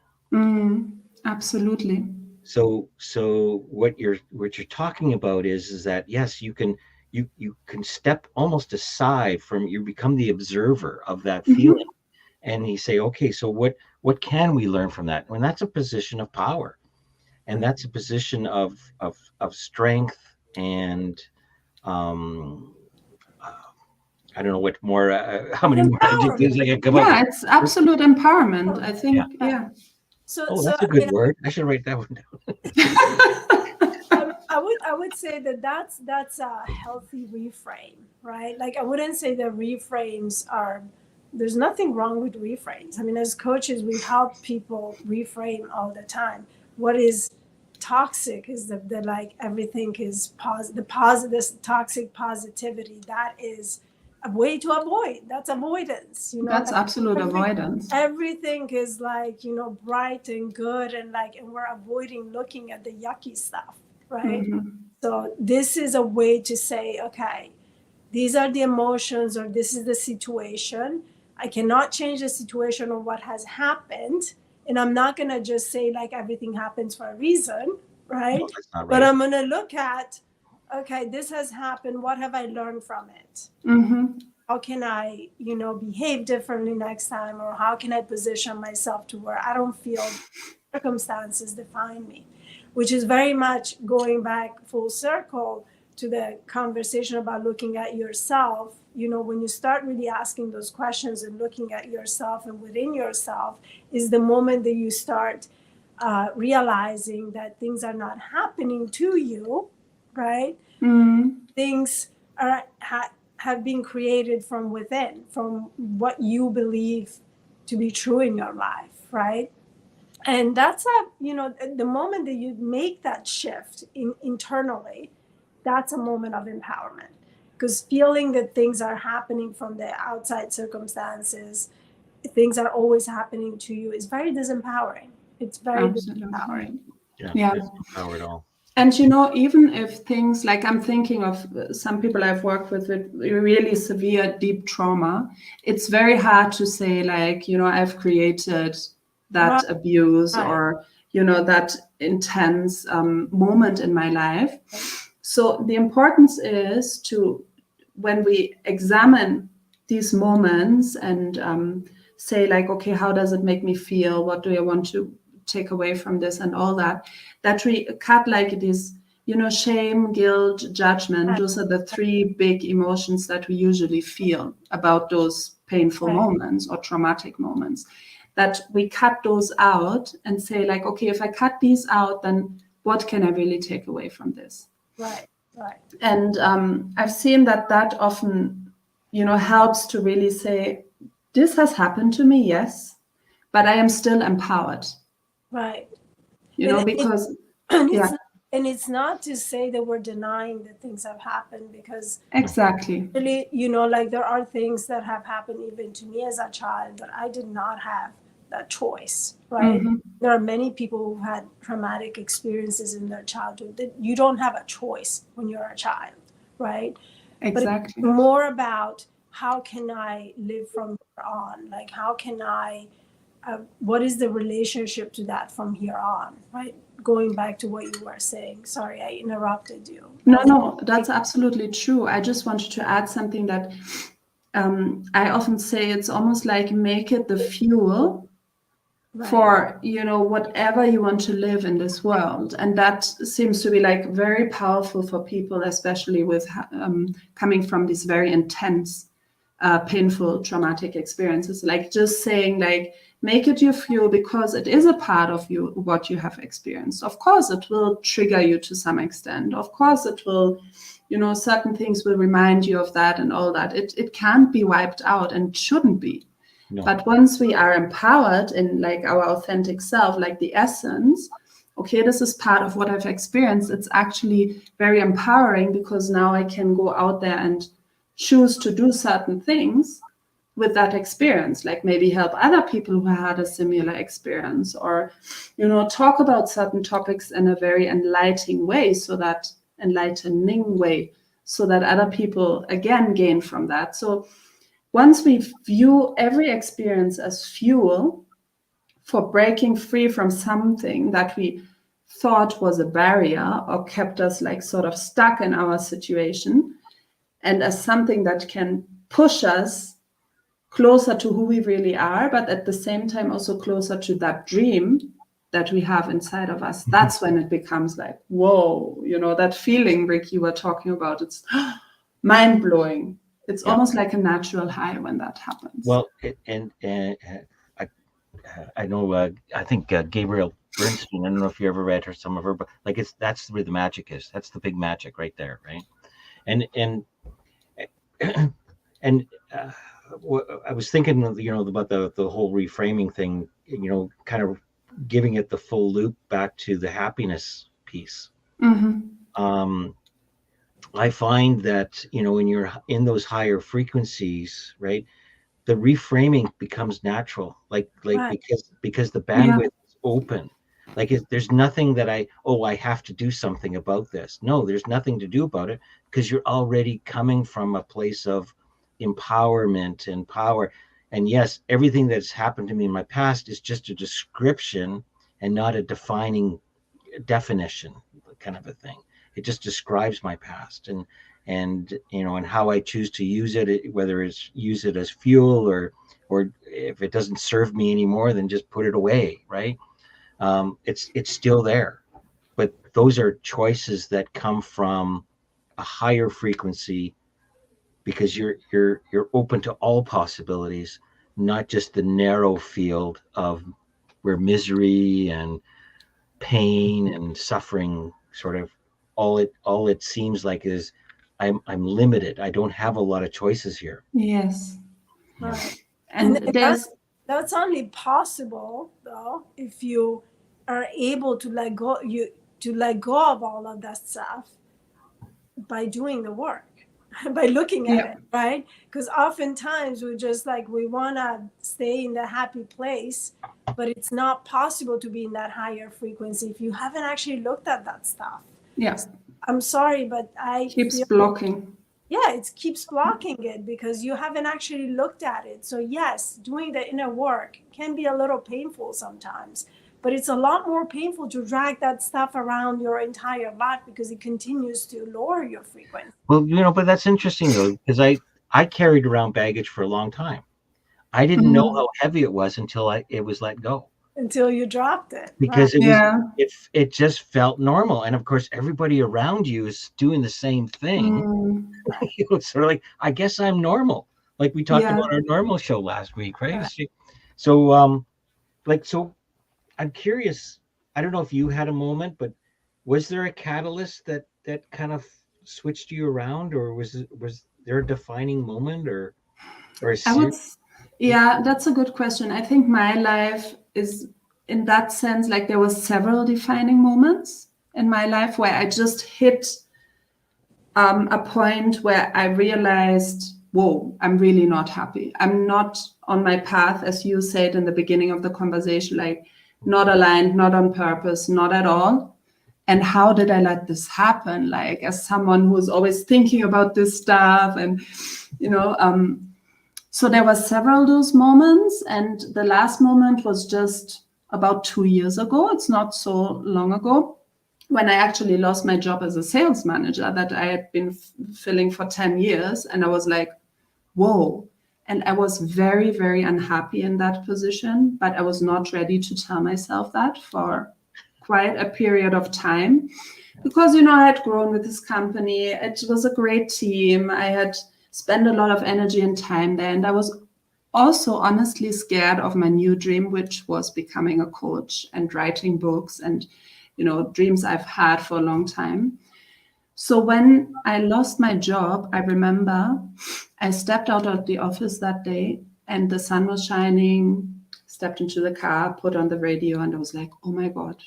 Absolutely. So what you're talking about is that yes, you can step almost aside from, you become the observer of that feeling, and you say, okay, so what can we learn from that? And that's a position of power, and that's a position of strength, and I don't know what more, how many more adjectives I can come up with. Yeah, it's absolute empowerment, I think. Yeah. So that's a good word. I should write that one down. I would say that's a healthy reframe, right? Like I wouldn't say that reframes are. There's nothing wrong with reframes. I mean, as coaches, we help people reframe all the time. What is toxic is the like everything is this toxic positivity. That is a way to avoid. That's avoidance. That's absolute avoidance. Everything is like, bright and good, and we're avoiding looking at the yucky stuff, right? So this is a way to say, okay, these are the emotions, or this is the situation. I cannot change the situation or what has happened. And I'm not going to just say like everything happens for a reason, right? No, that's not right. But I'm going to look at, okay, this has happened. What have I learned from it? How can I, behave differently next time? Or how can I position myself to where I don't feel circumstances define me? Which is very much going back full circle to the conversation about looking at yourself. When you start really asking those questions and looking at yourself and within yourself is the moment that you start realizing that things are not happening to you, right? Things have been created from within, from what you believe to be true in your life, right? And that's the moment that you make that shift internally, that's a moment of empowerment. Because feeling that things are happening from the outside circumstances, things are always happening to you, is very disempowering. It's very disempowering. Yeah. It's empower at all. And even if things like, I'm thinking of some people I've worked with really severe, deep trauma, it's very hard to say like, I've created that abuse or, that intense moment in my life. So the importance is to, when we examine these moments and say like, okay, how does it make me feel? What do I want to take away from this and all that? That we cut like it is, shame, guilt, judgment. Those are the three big emotions that we usually feel about those painful moments or traumatic moments. That we cut those out and say like, okay, if I cut these out, then what can I really take away from this? Right. And I've seen that often, helps to really say, this has happened to me, yes, but I am still empowered. Right. Because it's not to say that we're denying that things have happened, because exactly, really, like there are things that have happened even to me as a child that I did not have that choice, right? Mm-hmm. There are many people who had traumatic experiences in their childhood that you don't have a choice when you're a child, right? Exactly. But it's more about how can I live from here on? Like, how can I, what is the relationship to that from here on, right? Going back to what you were saying. Sorry, I interrupted you. No, that's absolutely true. I just wanted to add something that I often say it's almost like make it the fuel for, whatever you want to live in this world. And that seems to be like very powerful for people, especially with coming from these very intense, painful, traumatic experiences. Like just saying like, make it your fuel because it is a part of you, what you have experienced. Of course, it will trigger you to some extent. Of course, it will, certain things will remind you of that and all that. It can't be wiped out and shouldn't be. No. But once we are empowered in like our authentic self, like the essence, okay, this is part of what I've experienced. It's actually very empowering because now I can go out there and choose to do certain things with that experience, like maybe help other people who had a similar experience, or, talk about certain topics in a very enlightening way, so that other people again gain from that. So once we view every experience as fuel for breaking free from something that we thought was a barrier or kept us like sort of stuck in our situation, and as something that can push us closer to who we really are, but at the same time also closer to that dream that we have inside of us, that's when it becomes like, whoa, that feeling, Rick, you were talking about, it's mind-blowing. It's almost like a natural high when that happens. Well, I know, I think Gabrielle Bernstein, I don't know if you ever read some of her, but like that's where the magic is. That's the big magic right there, right? And I was thinking, about the whole reframing thing, kind of giving it the full loop back to the happiness piece. Mm-hmm. I find that, when you're in those higher frequencies, right, the reframing becomes natural, like right. because the bandwidth is open. Like there's nothing that I have to do something about this. No, there's nothing to do about it, because you're already coming from a place of empowerment and power. And yes, everything that's happened to me in my past is just a description and not a defining definition kind of a thing. It just describes my past and how I choose to use it, whether it's use it as fuel or if it doesn't serve me anymore, then just put it away, right? It's still there, but those are choices that come from a higher frequency, because you're open to all possibilities, not just the narrow field of where misery and pain and suffering sort of all it seems like is I'm limited. I don't have a lot of choices here. Yes. Right. And that's only possible though if you are able to let go of all of that stuff by doing the work, by looking at it, right? Because oftentimes we want to stay in the happy place, but it's not possible to be in that higher frequency if you haven't actually looked at that stuff. Yes. I'm sorry, but keeps blocking. It keeps blocking it because you haven't actually looked at it. So yes, doing the inner work can be a little painful sometimes, but it's a lot more painful to drag that stuff around your entire life because it continues to lower your frequency. Well, but that's interesting though, because I carried around baggage for a long time. I didn't know Mhm. how heavy it was until it was let go, Until you dropped it, right? because Yeah. it just felt normal. And of course, everybody around you is doing the same thing. Mm. It's sort of like, I guess I'm normal. Like we talked Yeah. about our normal show last week, right? Right. So, so I'm curious. I don't know if you had a moment, but was there a catalyst that kind of switched you around, or was there a defining moment, or a I would, series? yeah, that's a good question. I think my life is in that sense, like there was several defining moments in my life where I just hit a point where I realized, whoa, I'm really not happy. I'm not on my path, as you said in the beginning of the conversation, like not aligned, not on purpose, not at all. And how did I let this happen? Like, as someone who's always thinking about this stuff, and you know, so there were several those moments, and the last moment was just about 2 years ago. It's not so long ago, when I actually lost my job as a sales manager that I had been filling for 10 years. And I was like, whoa. And I was very, very unhappy in that position, but I was not ready to tell myself that for quite a period of time. Because, I had grown with this company. It was a great team. I had spent a lot of energy and time there. And I was also honestly scared of my new dream, which was becoming a coach and writing books and, dreams I've had for a long time. So when I lost my job, I remember I stepped out of the office that day and the sun was shining, stepped into the car, put on the radio, and I was like, oh my God.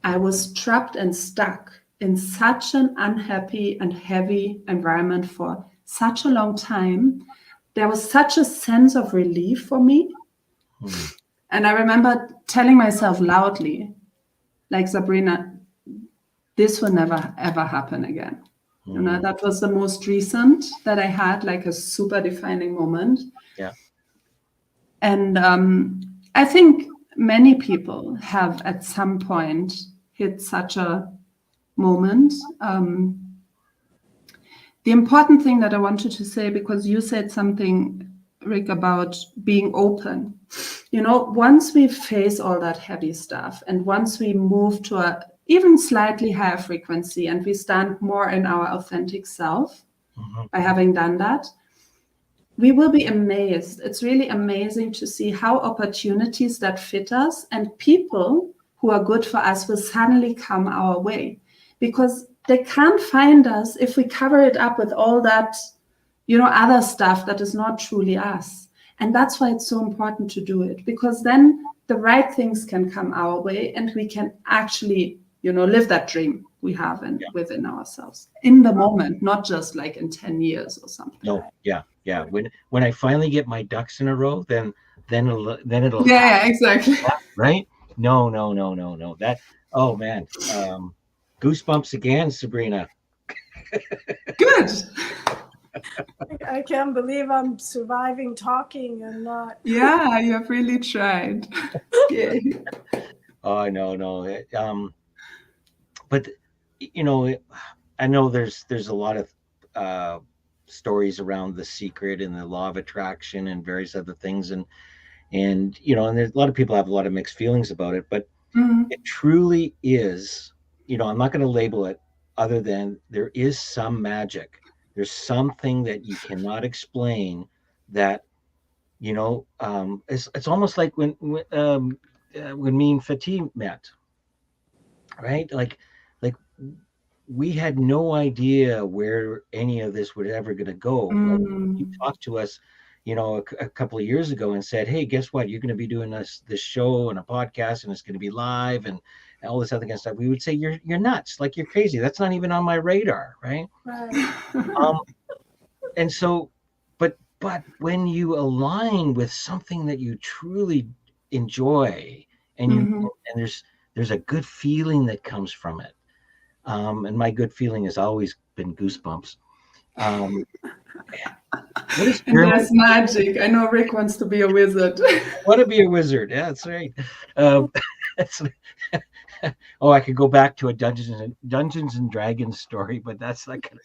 I was trapped and stuck in such an unhappy and heavy environment for such a long time. There was such a sense of relief for me. And I remember telling myself loudly, like, Sabrina, this will never, ever happen again. That was the most recent that I had, like a super defining moment. Yeah. And I think many people have at some point hit such a moment. The important thing that I wanted to say, because you said something, Rick, about being open. Once we face all that heavy stuff and once we move to a even slightly higher frequency and we stand more in our authentic self, by having done that, we will be amazed. It's really amazing to see how opportunities that fit us and people who are good for us will suddenly come our way, because they can't find us if we cover it up with all that, other stuff that is not truly us. And that's why it's so important to do it, because then the right things can come our way and we can actually, live that dream we have within ourselves in the moment, not just like in 10 years or something. No, yeah. When I finally get my ducks in a row, then it'll Yeah, exactly. happen, right? No. That, oh man, goosebumps again, Sabrina. Good. I can't believe I'm surviving talking and not. Yeah, you have really tried. Yeah. Oh no. But I know there's a lot of stories around the secret and the law of attraction and various other things, and there's a lot of people have a lot of mixed feelings about it, but it truly is, I'm not going to label it other than there is some magic. There's something that you cannot explain that, it's almost like when me and Fatí met, right? Like we had no idea where any of this would ever going to go. You talked to us, a couple of years ago and said, hey, guess what? You're going to be doing this show and a podcast and it's going to be live and all this other kind of stuff. We would say, you're nuts. Like, you're crazy. That's not even on my radar. Right. And so, but when you align with something that you truly enjoy and and there's a good feeling that comes from it. And my good feeling has always been goosebumps. And there's magic. I know Rick wants to be a wizard. I want to be a wizard. Yeah, that's right. I could go back to a Dungeons and Dragons story, but that's not gonna.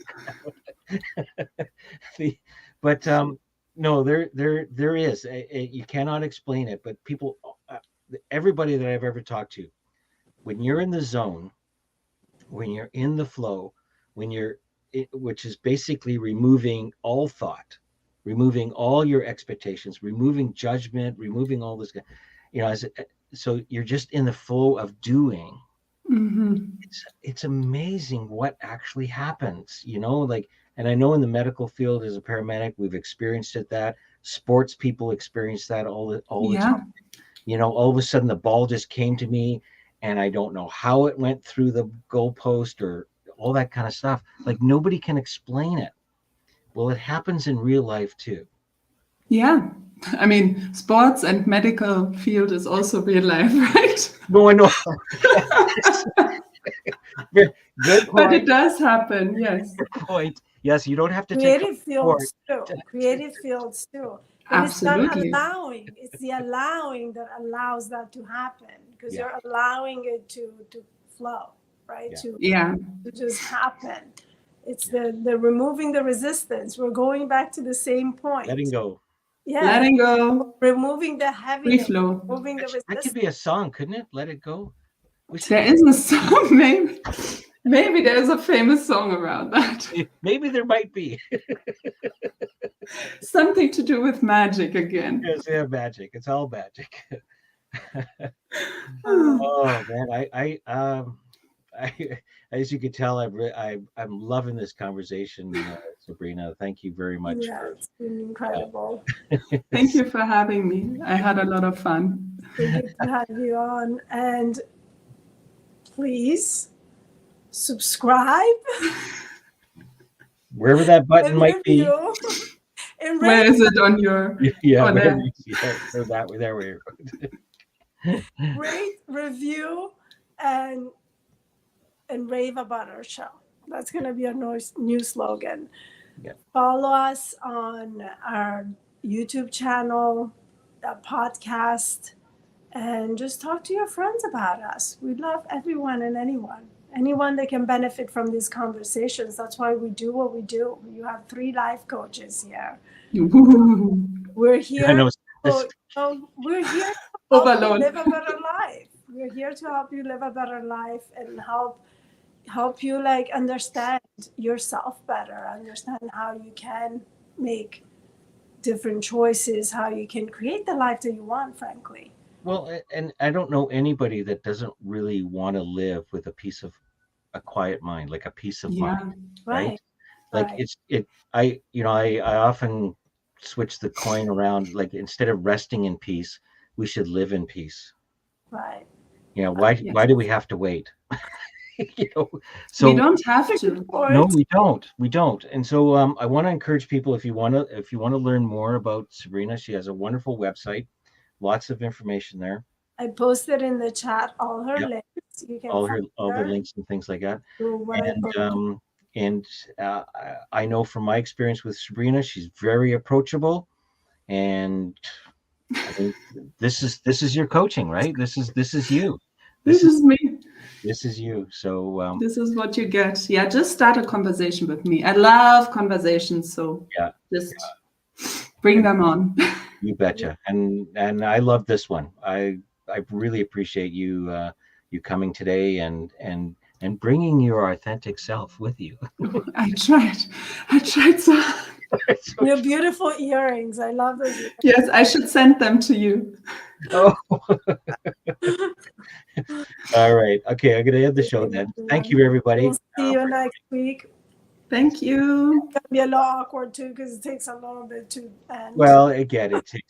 But no, there is. You cannot explain it. But people, everybody that I've ever talked to, when you're in the zone, when you're in the flow, which is basically removing all thought, removing all your expectations, removing judgment, removing all this, so you're just in the flow of doing. It's amazing what actually happens, like, and I know in the medical field as a paramedic, we've experienced it, that sports people experience that all the time. All of a sudden the ball just came to me and I don't know how it went through the goalpost or all that kind of stuff. Like, nobody can explain it. Well, it happens in real life too. Yeah. I mean, sports and medical field is also real life, right? No, I know. Good point. But it does happen, yes. Good point. Yes, you don't have to Creative take fields too. Creative fields too. And Absolutely. it's the allowing that allows that to happen, because you're allowing it to flow, right? Yeah. To just happen. It's the removing the resistance. We're going back to the same point. Letting go. Yeah. Letting go. Removing the heaviness. Free flow. Removing the resistance. That could be a song, couldn't it? Let it go. There is a song, maybe. Maybe there's a famous song around that. Maybe there might be. Something to do with magic again. Yes, yeah, magic. It's all magic. Oh man, I as you could tell, I'm loving this conversation, Sabrina. Thank you very much. Yeah, it's been incredible. Thank you for having me. I had a lot of fun. Good to have you on, and please subscribe wherever that button might be. And where is it on your? Yeah, there we go. Rate, review, and rave about our show. That's going to be our new slogan. Yeah. Follow us on our YouTube channel, a podcast, and just talk to your friends about us. We love everyone and anyone that can benefit from these conversations. That's why we do what we do. You have 3 life coaches here. We're here. I know. We're here to help you live a better life. We're here to help you live a better life and help you like understand yourself better, understand how you can make different choices, how you can create the life that you want, frankly. Well, and I don't know anybody that doesn't really want to live with a quiet mind, like a peace of mind, right? Like I often switch the coin around. Like, instead of resting in peace, we should live in peace. Right. Why do we have to wait? So we don't have to. No, we don't. And so I want to encourage people, if you want to learn more about Sabrina, she has a wonderful website, lots of information there. I posted in the chat all her links. You can all the links and things like that. And I know from my experience with Sabrina, she's very approachable, and I mean, this is your coaching, right? This is you. This is me. This is you. So this is what you get. Yeah, just start a conversation with me. I love conversations, so just bring them on. You betcha. And I love this one. I really appreciate you coming today and bringing your authentic self with you. I tried so hard. Your beautiful earrings. I love those earrings. Yes, I should send them to you. Oh. All right. Okay, I'm going to end the show then. Thank you, everybody. We'll see you next week. Thank you. It's going to be a little awkward, too, because it takes a little bit to end. Well, again, it takes